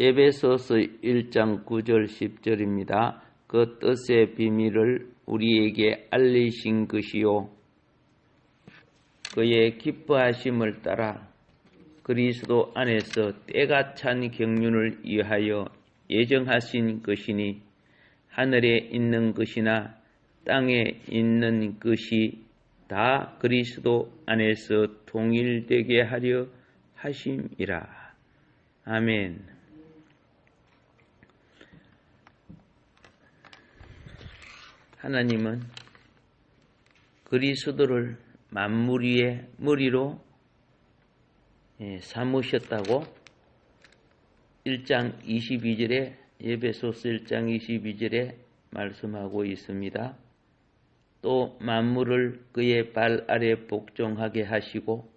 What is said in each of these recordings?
에베소서 1장 9절 10절입니다. 그 뜻의 비밀을 우리에게 알리신 것이요 그의 기뻐하심을 따라 그리스도 안에서 때가 찬 경륜을 위하여 예정하신 것이니 하늘에 있는 것이나 땅에 있는 것이 다 그리스도 안에서 통일되게 하려 하심이라. 아멘. 하나님은 그리스도를 만물 위의 머리로 삼으셨다고 1장 22절에 에베소서 1장 22절에 말씀하고 있습니다. 또 만물을 그의 발 아래 복종하게 하시고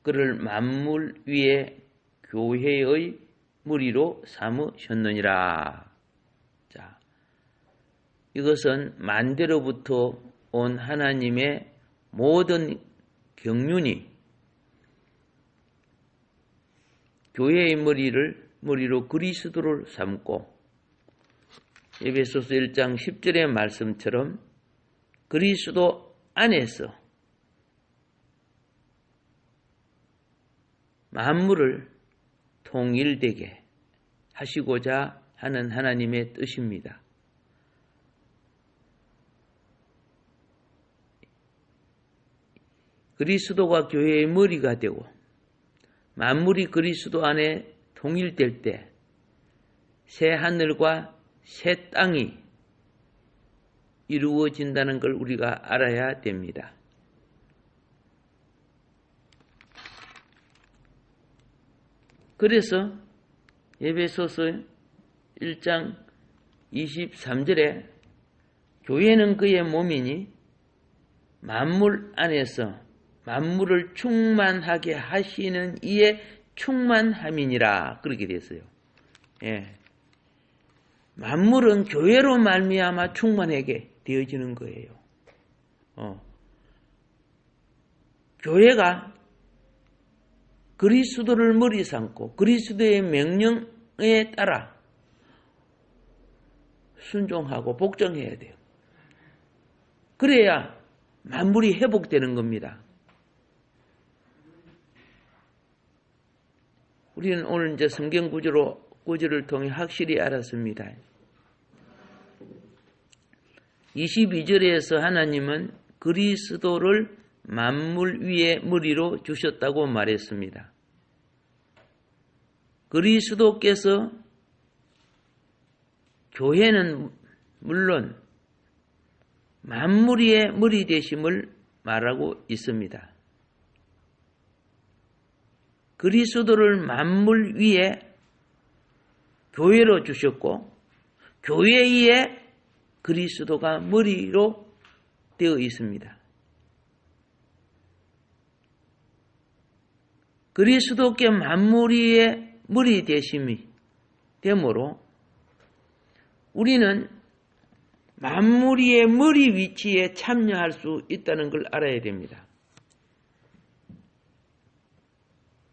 그를 만물 위에 교회의 머리로 삼으셨느니라. 자, 이것은 만대로부터 온 하나님의 모든 경륜이 교회의 머리로 그리스도를 삼고 에베소서 1장 10절의 말씀처럼 그리스도 안에서 만물을 통일되게 하시고자 하는 하나님의 뜻입니다. 그리스도가 교회의 머리가 되고 만물이 그리스도 안에 통일될 때 새 하늘과 새 땅이 이루어진다는 걸 우리가 알아야 됩니다. 그래서 에베소서 1장 23절에 교회는 그의 몸이니 만물 안에서 만물을 충만하게 하시는 이의 충만함이니라 그렇게 됐어요. 예. 만물은 교회로 말미암아 충만하게 되어지는 거예요. 교회가 그리스도를 머리 삼고 그리스도의 명령에 따라 순종하고 복종해야 돼요. 그래야 만물이 회복되는 겁니다. 우리는 오늘 이제 성경 구절을 통해 확실히 알았습니다. 22절에서 하나님은 그리스도를 만물 위의 머리로 주셨다고 말했습니다. 그리스도께서 교회는 물론 만물 위의 머리 되심을 말하고 있습니다. 그리스도를 만물 위에 교회로 주셨고 교회 위에 그리스도가 머리로 되어 있습니다. 그리스도께 만물 위에 머리 되심이 되므로 우리는 만물 위의 머리 위치에 참여할 수 있다는 걸 알아야 됩니다.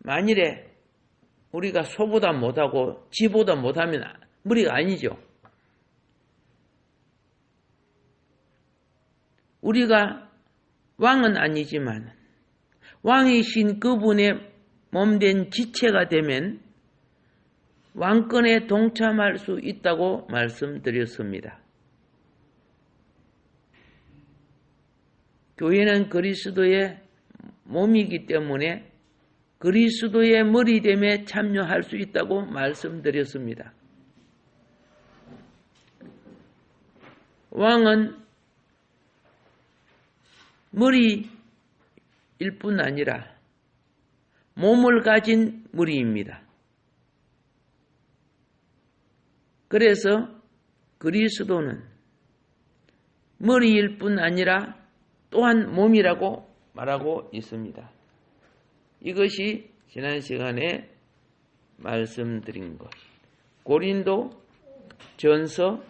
만일에 우리가 소보다 못하고 지보다 못하면 머리가 아니죠. 우리가 왕은 아니지만 왕이신 그분의 몸된 지체가 되면 왕권에 동참할 수 있다고 말씀드렸습니다. 교회는 그리스도의 몸이기 때문에 그리스도의 머리됨에 참여할 수 있다고 말씀드렸습니다. 왕은 머리일 뿐 아니라 몸을 가진 머리입니다. 그래서 그리스도는 머리일 뿐 아니라 또한 몸이라고 말하고 있습니다. 이것이 지난 시간에 말씀드린 것. 고린도 전서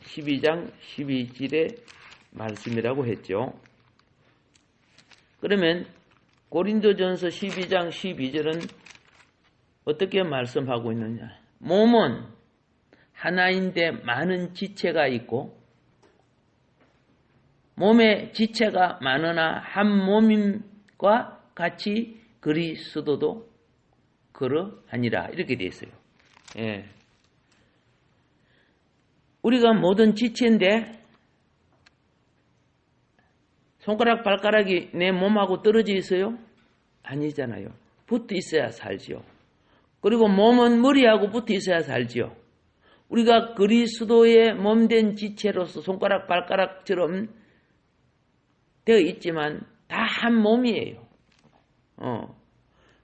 12장 12절의 말씀이라고 했죠. 그러면 고린도전서 12장 12절은 어떻게 말씀하고 있느냐? 몸은 하나인데 많은 지체가 있고 몸에 지체가 많으나 한 몸임과 같이 그리스도도 그러하니라. 이렇게 되어 있어요. 예. 우리가 모든 지체인데 손가락 발가락이 내 몸하고 떨어져 있어요? 아니잖아요. 붙어 있어야 살지요. 그리고 몸은 머리하고 붙어 있어야 살지요. 우리가 그리스도의 몸된 지체로서 손가락 발가락처럼 되어 있지만 다 한 몸이에요.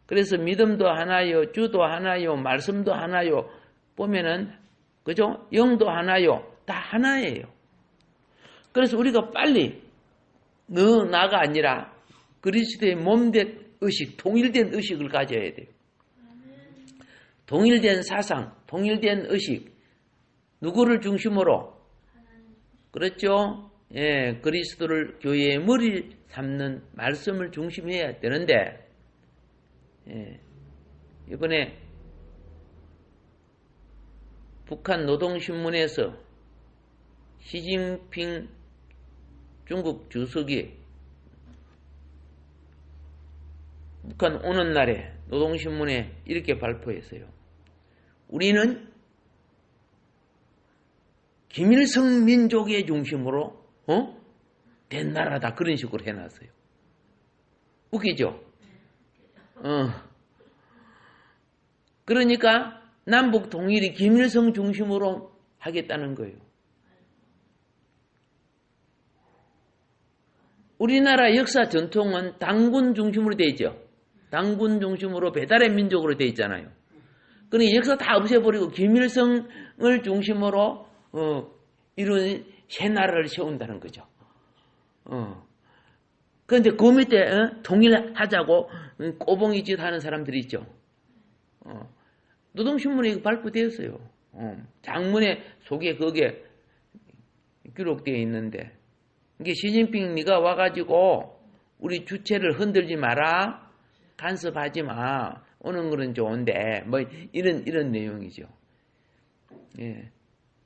그래서 믿음도 하나요, 주도 하나요, 말씀도 하나요. 보면은 그죠? 영도 하나요. 다 하나예요. 그래서 우리가 빨리 너 나가 아니라 그리스도의 몸된 의식, 통일된 의식을 가져야 돼요. 통일된 사상, 통일된 의식. 누구를 중심으로? 그렇죠? 예, 그리스도를 교회의 머리 삼는 말씀을 중심해야 되는데, 예, 이번에 북한 노동신문에서 시진핑 중국 주석이 북한 오는 날에 노동신문에 이렇게 발표했어요. 우리는 김일성 민족의 중심으로 된 나라다. 그런 식으로 해놨어요. 웃기죠? 그러니까 남북 통일이 김일성 중심으로 하겠다는 거예요. 우리나라 역사 전통은 당군 중심으로 되어 있죠. 당군 중심으로 배달의 민족으로 되어 있잖아요. 그러니까 역사 다 없애버리고 김일성을 중심으로 이런 새 나라를 세운다는 거죠. 그런데 그 밑에 통일하자고 꼬봉이짓 하는 사람들이 있죠. 노동신문에 이거 발표되었어요. 장문의 속에 거기에 기록되어 있는데 이게 시진핑 네가 와가지고 우리 주체를 흔들지 마라. 간섭하지 마. 오는 거는 좋은데 뭐 이런 내용이죠. 예.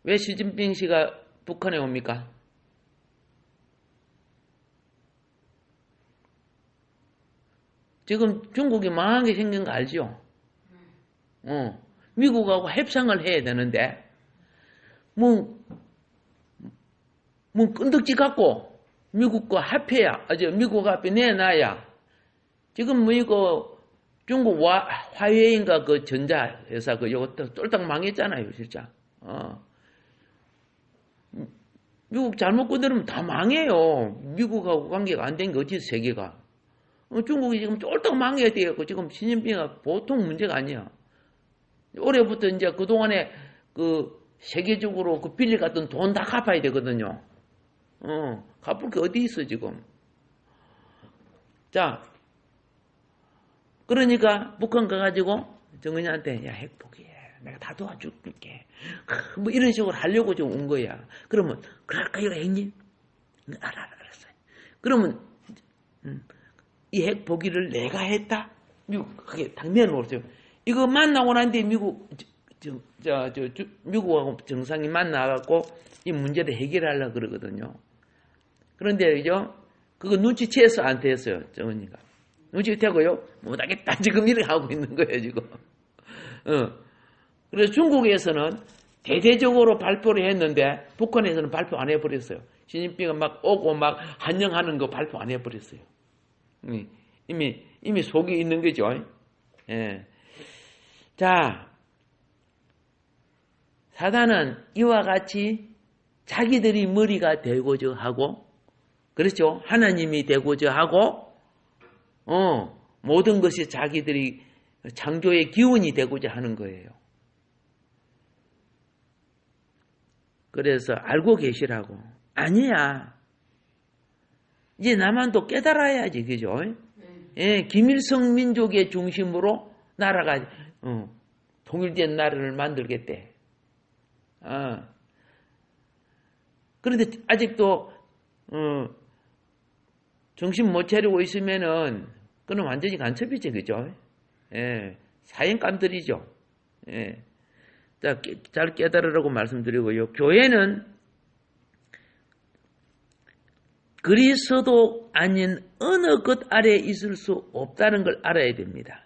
왜 시진핑 씨가 북한에 옵니까? 지금 중국이 망한 게 생긴 거 알죠? 미국하고 협상을 해야 되는데 뭐 끈덕지 갖고 미국과 합해야 미국 앞에 내놔야 지금 뭐 이거 중국 화웨이인가 그 전자회사 요거 쫄딱 망했잖아요, 진짜. 미국 잘못 건드리면 다 망해요. 미국하고 관계가 안 된 게 어찌 세계가. 중국이 지금 쫄딱 망해야 돼요. 지금 시진핑이 보통 문제가 아니야. 올해부터 이제 그동안에 세계적으로 빌려 갔던 돈 다 갚아야 되거든요. 갚을 게 어디 있어, 지금. 자, 그러니까 북한 가가지고 정은이한테 야, 핵 포기해. 내가 다 도와줄게. 뭐 이런 식으로 하려고 좀 온 거야. 그러면 그럴까요, 형님? 알았어요. 그러면 이 핵 포기를 내가 했다? 미국하게 당면을 보세요. 이거 만나고 난 뒤에 미국하고 정상이 만나갖고 이 문제를 해결하려고 그러거든요. 그런데 그거 눈치채서 안 됐어요, 정은이가. 눈치채고요, 못하겠다. 지금 이렇게 하고 있는 거예요, 지금. 그래서 중국에서는 대대적으로 발표를 했는데 북한에서는 발표 안 해버렸어요. 시진핑은 막 오고 막 환영하는 거 발표 안 해버렸어요. 이미 속이 있는 거죠. 예. 자, 사단은 이와 같이 자기들이 머리가 되고자 하고, 그렇죠? 하나님이 되고자 하고, 모든 것이 자기들이 창조의 기운이 되고자 하는 거예요. 그래서 알고 계시라고. 아니야. 이제 나만 또 깨달아야지, 그죠? 예, 김일성 민족의 중심으로 나라가 통일된 나라를 만들겠대. 그런데 아직도 정신 못 차리고 있으면은 그는 완전히 간첩이죠, 그죠? 예, 사형감들이죠. 예. 자, 잘 깨달으라고 말씀드리고요. 교회는 그리스도 아닌 어느 것 아래에 있을 수 없다는 걸 알아야 됩니다.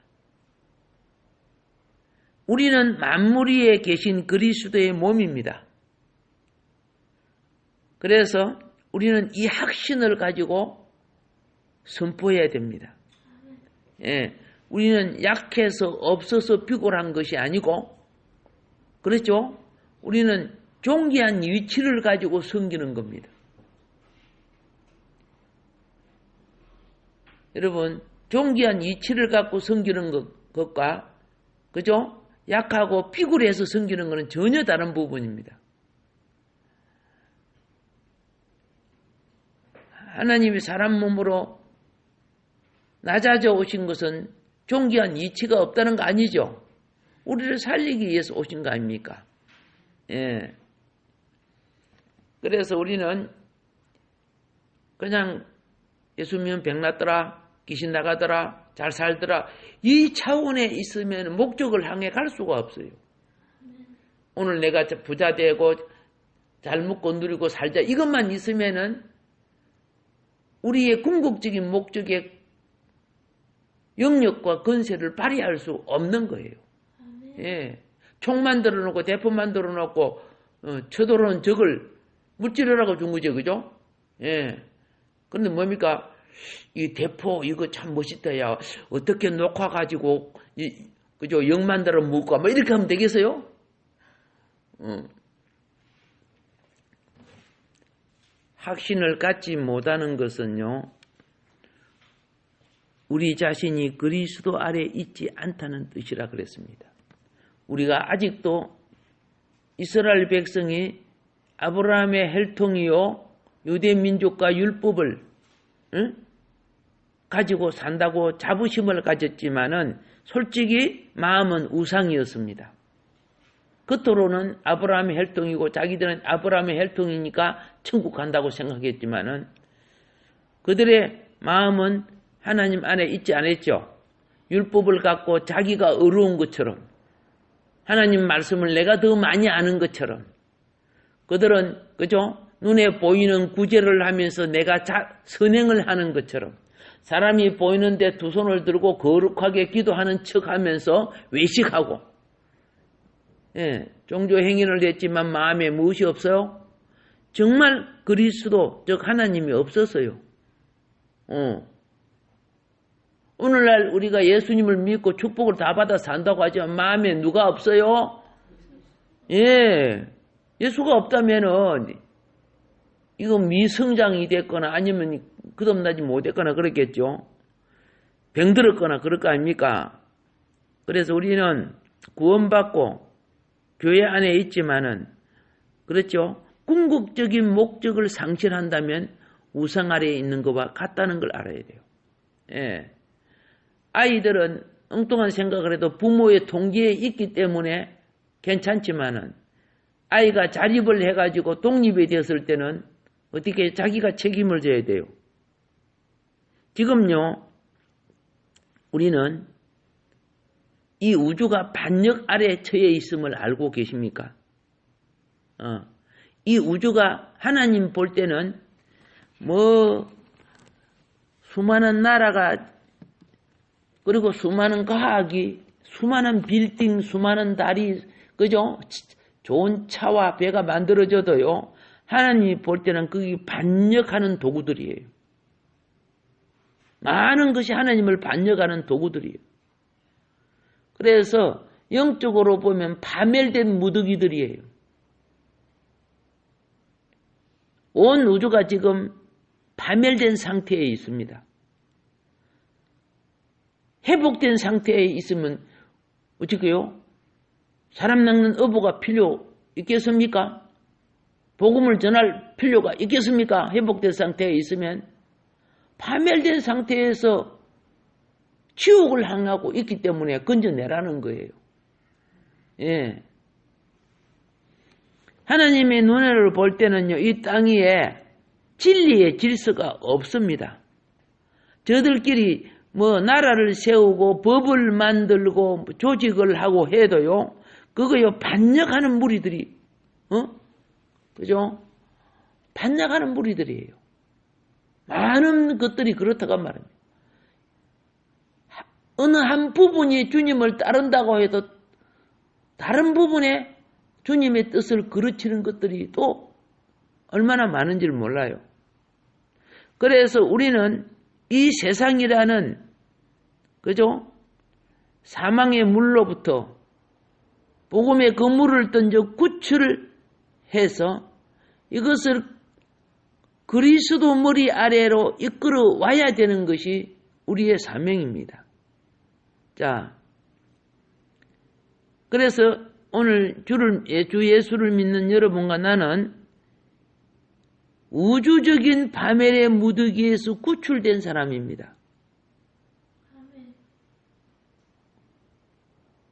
우리는 만물 위에 계신 그리스도의 몸입니다. 그래서 우리는 이 확신을 가지고 선포해야 됩니다. 예, 우리는 약해서 없어서 비굴한 것이 아니고, 그렇죠? 우리는 존귀한 위치를 가지고 섬기는 겁니다. 여러분, 존귀한 위치를 갖고 섬기는 것과, 그죠? 약하고 피굴해서 섬기는 것은 전혀 다른 부분입니다. 하나님이 사람 몸으로 낮아져 오신 것은 존귀한 이치가 없다는 거 아니죠? 우리를 살리기 위해서 오신 거 아닙니까? 예. 그래서 우리는 그냥 예수 믿으면 병 났더라, 귀신 나가더라, 잘 살더라, 이 차원에 있으면 목적을 향해 갈 수가 없어요. 오늘 내가 부자 되고 잘 먹고 누리고 살자, 이것만 있으면은 우리의 궁극적인 목적의 영역과 건세를 발휘할 수 없는 거예요. 예. 총 만들어 놓고 대포 만들어 놓고 쳐들어온 적을 무찌르라고 준 거죠. 그죠? 예. 그런데 뭡니까? 이 대포 이거 참 멋있다. 야, 어떻게 녹화 가지고 그죠? 영 만들어 묻고 뭐 이렇게 하면 되겠어요? 확신을 갖지 못하는 것은요, 우리 자신이 그리스도 아래 있지 않다는 뜻이라 그랬습니다. 우리가 아직도 이스라엘 백성이 아브라함의 혈통이요 유대 민족과 율법을 가지고 산다고 자부심을 가졌지만은 솔직히 마음은 우상이었습니다. 겉으로는 아브라함의 혈통이고 자기들은 아브라함의 혈통이니까 천국 간다고 생각했지만은 그들의 마음은 하나님 안에 있지 않았죠. 율법을 갖고 자기가 어려운 것처럼, 하나님 말씀을 내가 더 많이 아는 것처럼, 그들은 그죠? 눈에 보이는 구제를 하면서 내가 선행을 하는 것처럼, 사람이 보이는데 두 손을 들고 거룩하게 기도하는 척하면서 외식하고, 예, 종교 행위를 했지만 마음에 무엇이 없어요? 정말 그리스도 즉 하나님이 없었어요. 오늘날 우리가 예수님을 믿고 축복을 다 받아 산다고 하지만 마음에 누가 없어요? 예, 예수가 없다면은 이거 미성장이 됐거나 아니면 거듭나지 못했거나 그랬겠죠. 병들었거나 그럴 거 아닙니까? 그래서 우리는 구원받고 교회 안에 있지만은, 그렇죠? 궁극적인 목적을 상실한다면 우상 아래에 있는 것과 같다는 걸 알아야 돼요. 예. 아이들은 엉뚱한 생각을 해도 부모의 통제에 있기 때문에 괜찮지만은, 아이가 자립을 해가지고 독립이 되었을 때는 어떻게 자기가 책임을 져야 돼요. 지금요, 우리는 이 우주가 반역 아래에 처해 있음을 알고 계십니까? 이 우주가 하나님 볼 때는 수많은 나라가, 그리고 수많은 과학이, 수많은 빌딩, 수많은 달이, 그죠? 좋은 차와 배가 만들어져도요, 하나님이 볼 때는 그게 반역하는 도구들이에요. 많은 것이 하나님을 반역하는 도구들이에요. 그래서 영적으로 보면 파멸된 무더기들이에요. 온 우주가 지금 파멸된 상태에 있습니다. 회복된 상태에 있으면 어떻게요? 사람 낚는 어부가 필요 있겠습니까? 복음을 전할 필요가 있겠습니까? 회복된 상태에 있으면. 파멸된 상태에서 지옥을 향하고 있기 때문에 건져내라는 거예요. 예. 하나님의 눈으로 볼 때는요, 이 땅 위에 진리의 질서가 없습니다. 저들끼리 나라를 세우고 법을 만들고 조직을 하고 해도요, 그거요, 반역하는 무리들이, 그죠? 반역하는 무리들이에요. 많은 것들이 그렇다고 말합니다. 어느 한 부분이 주님을 따른다고 해도 다른 부분에 주님의 뜻을 그르치는 것들이 또 얼마나 많은지를 몰라요. 그래서 우리는 이 세상이라는, 그죠? 사망의 물로부터 복음의 그 물을 던져 구출을 해서 이것을 그리스도 머리 아래로 이끌어 와야 되는 것이 우리의 사명입니다. 자, 그래서 오늘 주 예수를 믿는 여러분과 나는 우주적인 바멜의 무더기에서 구출된 사람입니다.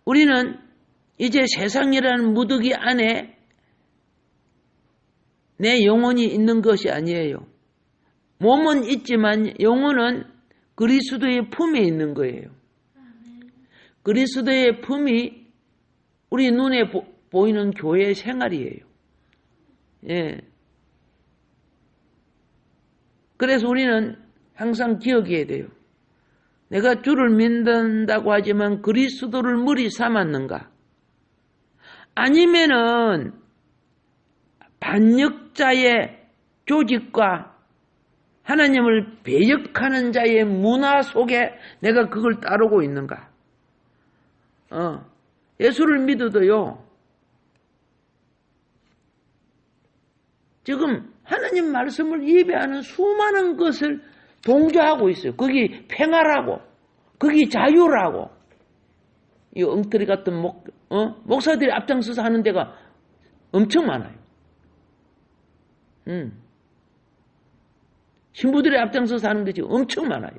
우리는 이제 세상이라는 무더기 안에 내 영혼이 있는 것이 아니에요. 몸은 있지만 영혼은 그리스도의 품에 있는 거예요. 그리스도의 품이 우리 눈에 보이는 교회 생활이에요. 예. 그래서 우리는 항상 기억해야 돼요. 내가 주를 믿는다고 하지만 그리스도를 머리 삼았는가? 아니면은 반역자의 조직과 하나님을 배역하는 자의 문화 속에 내가 그걸 따르고 있는가? 예수를 믿어도요, 지금 하나님 말씀을 예배하는 수많은 것을 동조하고 있어요. 거기 평화라고, 거기 자유라고. 이 엉터리 같은 목사들이 앞장서서 하는 데가 엄청 많아요. 신부들이 앞장서서 하는 게 지금 엄청 많아요.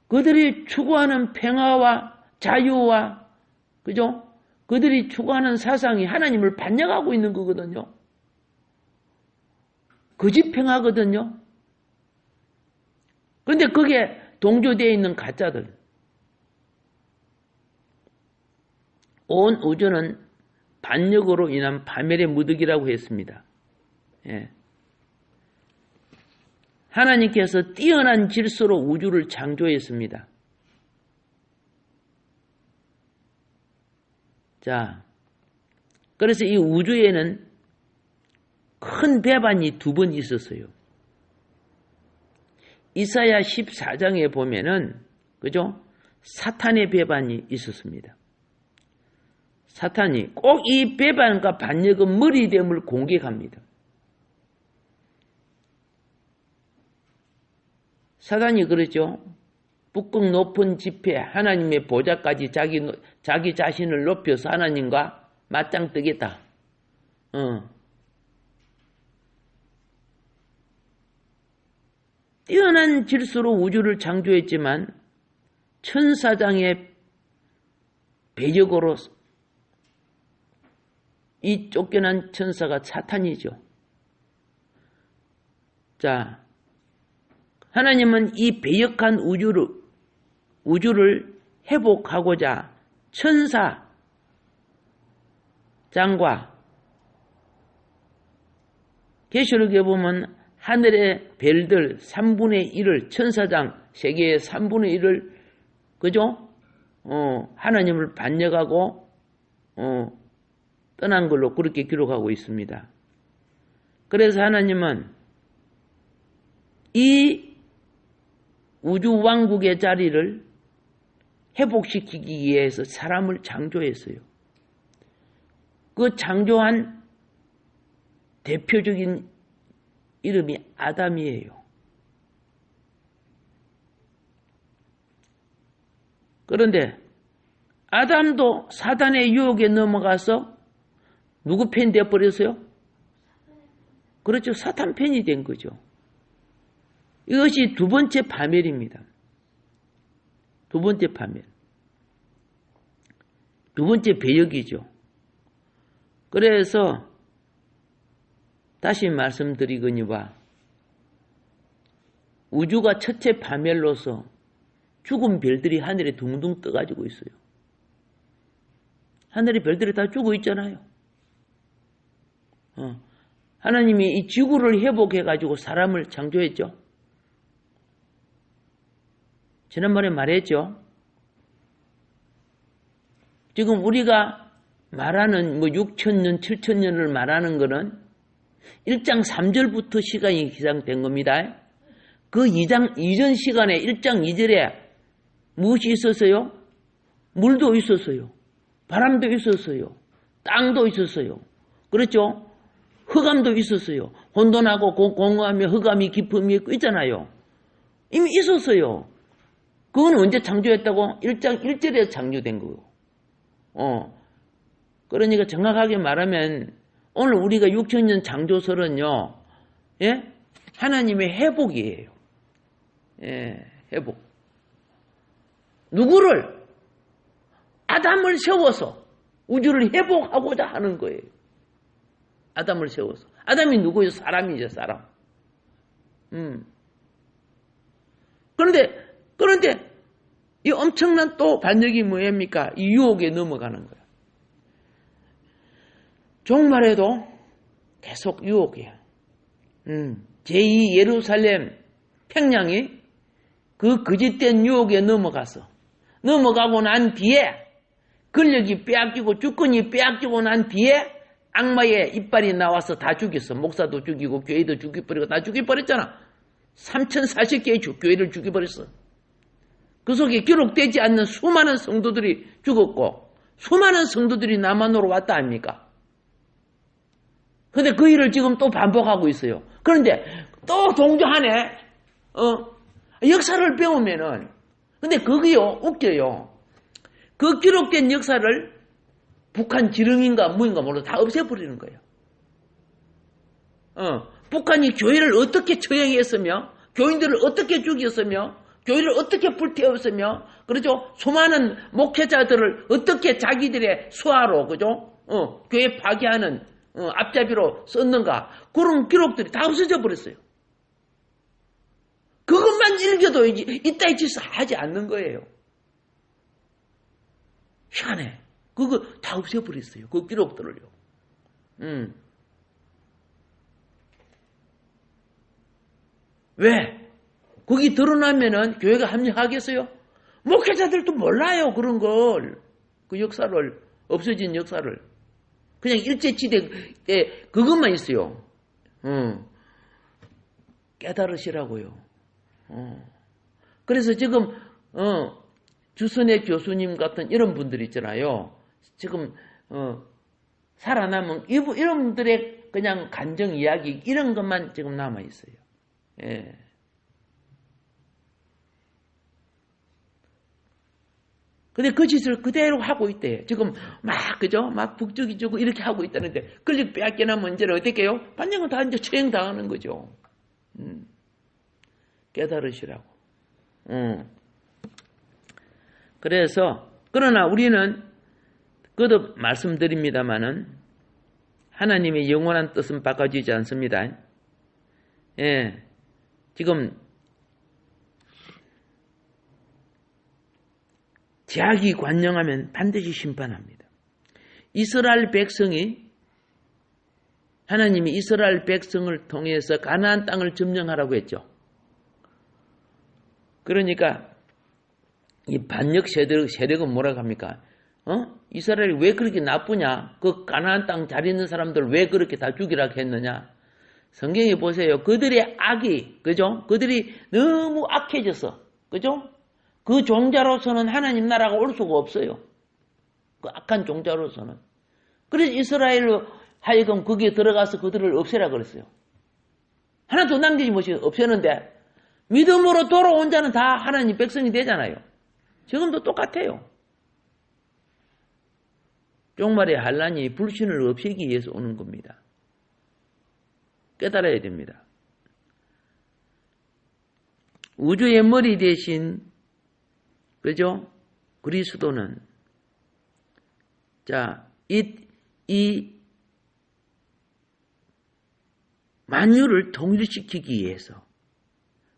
그들이 추구하는 평화와 자유와, 그죠? 그들이 추구하는 사상이 하나님을 반역하고 있는 거거든요. 거짓 평화거든요. 그런데 거기에 동조되어 있는 가짜들. 온 우주는 반역으로 인한 바멜의 무더기라고 했습니다. 예. 하나님께서 뛰어난 질서로 우주를 창조했습니다. 자, 그래서 이 우주에는 큰 배반이 2번 있었어요. 이사야 14장에 보면은, 그죠? 사탄의 배반이 있었습니다. 사탄이 꼭 이 배반과 반역의 머리됨을 공격합니다. 사탄이 그러죠. 북극 높은 지폐 하나님의 보좌까지 자기 자신을 높여서 하나님과 맞짱 뜨겠다. 뛰어난 질서로 우주를 창조했지만 천사장의 배역으로 이 쫓겨난 천사가 사탄이죠. 자, 하나님은 이 배역한 우주를 회복하고자 천사장과 계시록에 보면 하늘의 별들 3분의 1을 천사장 세계의 3분의 1을 그죠? 하나님을 반역하고 떠난 걸로 그렇게 기록하고 있습니다. 그래서 하나님은 이 우주 왕국의 자리를 회복시키기 위해서 사람을 창조했어요. 그 창조한 대표적인 이름이 아담이에요. 그런데 아담도 사단의 유혹에 넘어가서 누구 편 되어버렸어요? 그렇죠. 사탄 편이 된 거죠. 이것이 2번째 파멸입니다. 2번째 파멸. 2번째 배역이죠. 그래서 다시 말씀드리거니와 우주가 첫째 파멸로서 죽은 별들이 하늘에 둥둥 떠가지고 있어요. 하늘의 별들이 다 죽어 있잖아요. 하나님이 이 지구를 회복해가지고 사람을 창조했죠. 지난번에 말했죠. 지금 우리가 말하는 6,000년, 7,000년을 말하는 거는 1장 3절부터 시간이 기상된 겁니다. 그 이전 시간에 1장 2절에 무엇이 있었어요? 물도 있었어요. 바람도 있었어요. 땅도 있었어요. 그렇죠? 흑암도 있었어요. 혼돈하고 공허하며 흑암이 깊음이 있잖아요. 이미 있었어요. 그건 언제 창조했다고? 1장 1절에 창조된 거고. 그러니까 정확하게 말하면 오늘 우리가 6,000년 창조설은요, 예? 하나님의 회복이에요. 예, 회복. 누구를? 아담을 세워서 우주를 회복하고자 하는 거예요. 아담을 세워서. 아담이 누구예요? 사람이죠, 사람. 그런데 이 엄청난 또 반역이 뭐입니까? 이 유혹에 넘어가는 거예요. 종말에도 계속 유혹이에요. 제2 예루살렘 평양이 그 거짓된 유혹에 넘어가고 난 뒤에 권력이 빼앗기고 주권이 빼앗기고 난 뒤에 악마의 이빨이 나와서 다 죽였어. 목사도 죽이고 교회도 죽여버리고 다 죽여버렸잖아. 3040개의 교회를 죽여버렸어. 그 속에 기록되지 않는 수많은 성도들이 죽었고 수많은 성도들이 남한으로 왔다 아닙니까? 근데 그 일을 지금 또 반복하고 있어요. 그런데 또 동조하네. 역사를 배우면은 근데 그게요 웃겨요. 그 기록된 역사를 북한 지령인가 뭐인가 몰라 다 없애버리는 거예요. 북한이 교회를 어떻게 처형했으며 교인들을 어떻게 죽였으며 교회를 어떻게 불태웠으며 그렇죠? 수많은 목회자들을 어떻게 자기들의 수하로 그죠? 교회 파괴하는 앞잡이로 썼는가 그런 기록들이 다 없어져 버렸어요. 그것만 읽어도 이따위 짓을 하지 않는 거예요. 희한해. 그거 다 없애버렸어요. 그 기록들을요. 왜? 거기 드러나면은 교회가 합력하겠어요? 목회자들도 몰라요. 그런 걸. 그 역사를. 없어진 역사를. 그냥 일제시대에 그것만 있어요. 깨달으시라고요. 그래서 지금 주선의 교수님 같은 이런 분들 있잖아요. 지금 살아남은 이런 분들의 그냥 간정 이야기 이런 것만 지금 남아 있어요. 예. 근데 그 짓을 그대로 하고 있대요. 지금 막 북적이고 이렇게 하고 있다는데 권력 빼앗기나 문제를 어떻게 해요? 반영은 다 이제 처형당하는 거죠. 깨달으시라고. 그래서 그러나 우리는 그도 말씀드립니다마는 하나님의 영원한 뜻은 바꿔지지 않습니다. 예, 지금 제약이 관영하면 반드시 심판합니다. 이스라엘 백성이 하나님이 이스라엘 백성을 통해서 가나안 땅을 점령하라고 했죠. 그러니까 이 반역 세력은 뭐라고 합니까? 이스라엘이 왜 그렇게 나쁘냐? 그 가나안 땅 잘 있는 사람들 왜 그렇게 다 죽이라고 했느냐? 성경에 보세요. 그들의 악이, 그죠? 그들이 너무 악해졌어. 그죠? 그 종자로서는 하나님 나라가 올 수가 없어요. 그 악한 종자로서는. 그래서 이스라엘로 하여금 거기에 들어가서 그들을 없애라 그랬어요. 하나도 남기지 못이 없애는데 믿음으로 돌아온 자는 다 하나님 백성이 되잖아요. 지금도 똑같아요. 종말의 환란이 불신을 없애기 위해서 오는 겁니다. 깨달아야 됩니다. 우주의 머리 대신 그죠? 그리스도는 자, 이 만유를 통일시키기 위해서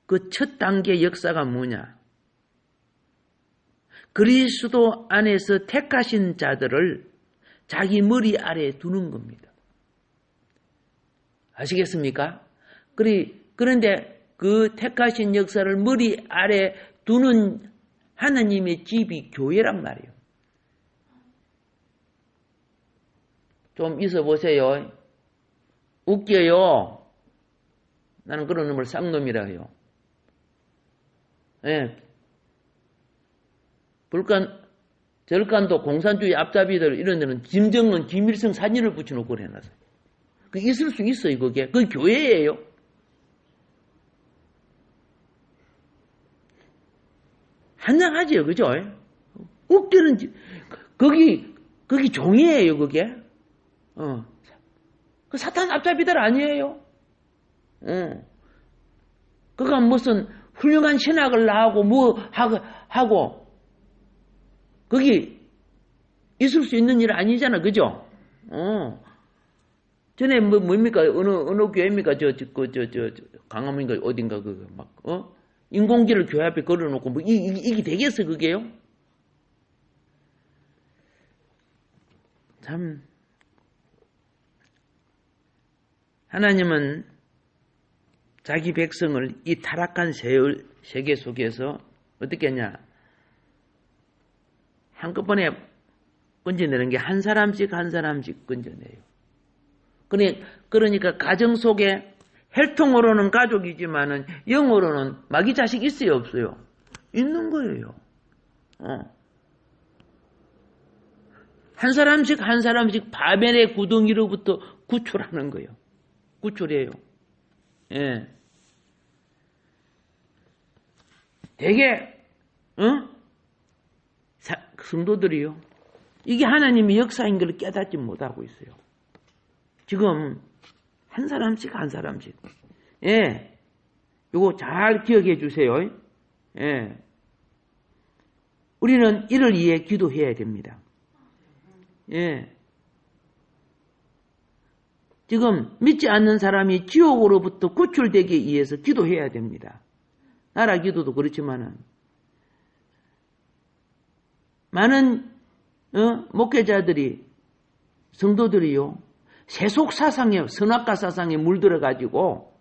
그 첫 단계 역사가 뭐냐? 그리스도 안에서 택하신 자들을 자기 머리 아래에 두는 겁니다. 아시겠습니까? 그런데 그 택하신 역사를 머리 아래 두는 하나님의 집이 교회란 말이에요. 좀 있어 보세요. 웃겨요. 나는 그런 놈을 쌍놈이라 해요. 예. 절간도 공산주의 앞잡이들 이런 데는 김정은, 김일성 사진을 붙여놓고 해놨어요. 그 있을 수 있어요, 그게. 그게 교회예요. 한장하지요, 그죠? 웃기는, 거기 종이에요, 그게. 그 사탄 앞잡이들 아니에요. 그가 무슨 훌륭한 신학을 나오고 뭐 하고 거기 있을 수 있는 일 아니잖아, 그죠? 전에 뭡니까? 어느 교회입니까? 강화문인가 어딘가 인공지를 교회 앞에 걸어놓고 이게 되겠어, 그게요? 참 하나님은 자기 백성을 이 타락한 세계 속에서 어떻게 했냐? 한꺼번에 건져내는 게 한 사람씩 건져내요. 그러니까 가정 속에 혈통으로는 가족이지만은 영으로는 마귀 자식 있어요, 없어요? 있는 거예요. 한 사람씩 바벨의 구덩이로부터 구출하는 거예요. 구출이에요. 예. 되게 성도들이요. 이게 하나님의 역사인 걸 깨닫지 못하고 있어요. 지금 한 사람씩. 예. 요거 잘 기억해 주세요. 예. 우리는 이를 위해 기도해야 됩니다. 예. 지금 믿지 않는 사람이 지옥으로부터 구출되기 위해서 기도해야 됩니다. 나라 기도도 그렇지만은 많은 목회자들이 성도들이요 세속 사상에 선악과 사상에 물들어 가지고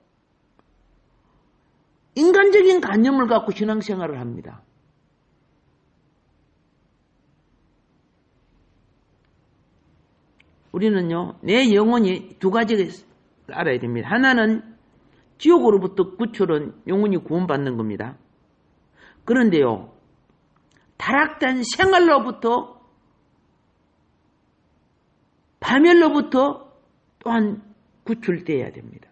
인간적인 관념을 갖고 신앙생활을 합니다. 우리는요, 내 영혼이 두 가지를 알아야 됩니다. 하나는 지옥으로부터 구출은 영혼이 구원받는 겁니다. 그런데요, 타락된 생활로부터, 파멸로부터 또한 구출되어야 됩니다.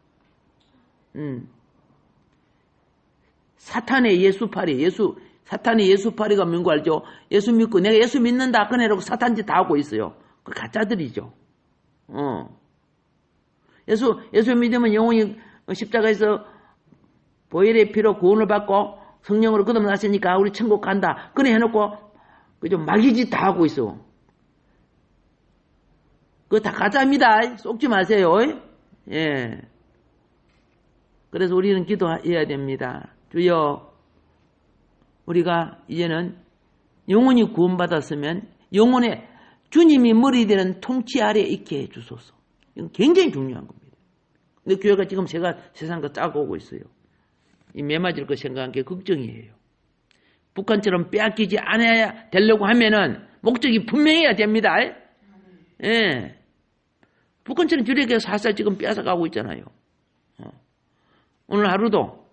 사탄의 예수파리가 뭔거 알죠? 예수 믿고 내가 예수 믿는다 그네라고 사탄짓 다 하고 있어요. 그 가짜들이죠. 예수 믿으면 영혼이 십자가에서 보혈의 피로 구원을 받고 성령으로 거듭났으니까 우리 천국 간다. 그래 해놓고 그죠 마귀짓 다 하고 있어. 그거 다 가짜입니다. 속지 마세요. 예. 그래서 우리는 기도해야 됩니다. 주여, 우리가 이제는 영혼이 구원받았으면 영혼의 주님이 머리 되는 통치 아래에 있게 해주소서. 이건 굉장히 중요한 겁니다. 근데 교회가 지금 세상과 짜고 오고 있어요. 이 매맞을 거 생각한 게 걱정이에요. 북한처럼 빼앗기지 않아야 되려고 하면은 목적이 분명해야 됩니다. 예. 북한처럼 주력에 살살 지금 빼앗아가고 있잖아요. 오늘 하루도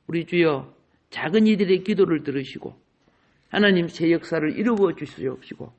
우리 주여 작은 이들의 기도를 들으시고 하나님 새 역사를 이루어 주시옵시고